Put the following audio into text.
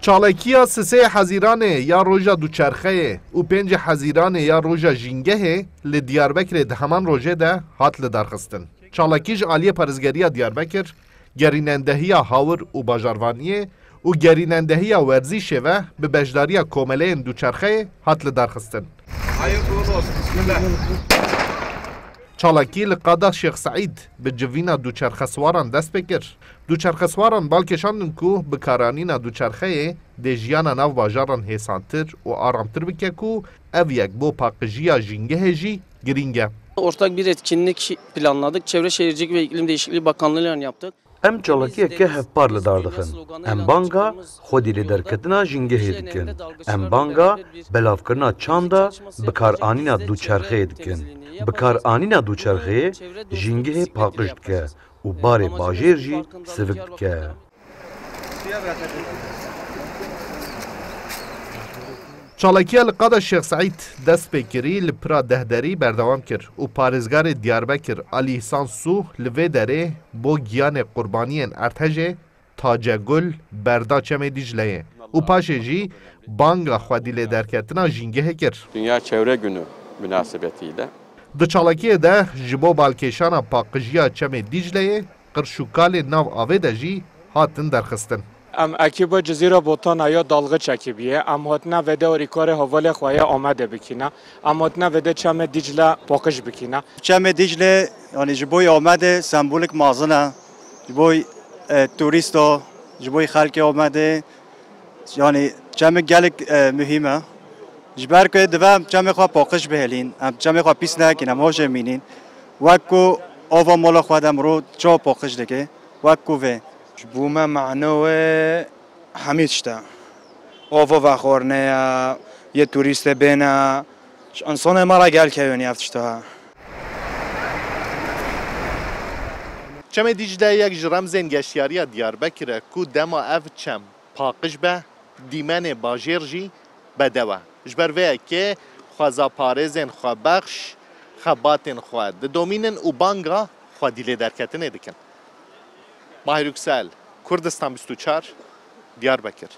چالاکیا سه حزیران یا روژا دوچرخه و پنج حزیران یا روژا جینگه لی دیاربکر ده همان روژه ده هات لدرخستن. چالاکیج آلی پرزگری دیاربکر گرینندهی هاور و باجاروانیه و گرینندهی ورزیشه و به بجداری کومله دوچرخه هات لدرخستن. چالاکی لقاده شیخ سعید به جوینا دوچرخه سواران دست بکر. دوچرخه سواران بالکشاندن کو بکارانینا دوچرخه ده جیانا ناو باجاران حسانتر و آرامتر بکه کو ev yek bu pakıcıya jinge jî giring e. Ortak bir etkinlik planladık. Çevre Şehircilik ve İklim Değişikliği Bakanlığı'yla yaptık. Em çalakiyeke hevpar li dar dixin. Em banga xwedî li derketina jingehê dikin. Em banga belavkirina çanda bikaranîna dûçerxeyê dikin. Bikaranîna dûçerxeyê jingehê paqij dike û barê bajêr jî sivik dike. چالاکیه لقاده شیخ سعید دست بکری لپرا دهدری بردوام کر و پارزگار دیاربکر علی حسان سوح لوی داره بو گیان قربانیین ارتجه تاجه گل بردا چمه دیجلیه و پاشه جی بانگا خودیل درکتنا جینگه کر. Dünya Çevre Günü münasebetiyle د چالاکیه ده جبو بالکشانا پاقجیا چمه دیجلیه قرشوکال ناو آوه ده جی هاتن درخستن. ام اکیبا جزیره بوتان یا دالغه چکیبیه ام هاتنا وده اوریکار حواله خواهی آمده بکنه ام هاتنا وده چم دیجله پاکش بکنه چم دیجله یعنی جبوی آمده سمبولیک مازنه جبوی توریستا جبوی خلک آمده یعنی چم گلک مهمه جبر که دوام چم خواه پاکش بهلین ام چم خواه پیس نکنم هاش مینین وکو آوا مالا خودم رو چا پاکش دکه وکو و بوما معنوه حمید شتا آفا و خورنه یه توریست بینه انسان مرا گل که یونی افتشتا چمه دیجده یک جرمزین گشتیاری دیاربکره کو دما اف چم پاقش به دیمن باجر جی بدوه جبر وی که خوازا پارزین خواه بخش خباتین خواه دومینن و بانگا خواه دیلی درکتن ادکن. Mahir Yüksel, Kurdistan 24, Diyarbakır.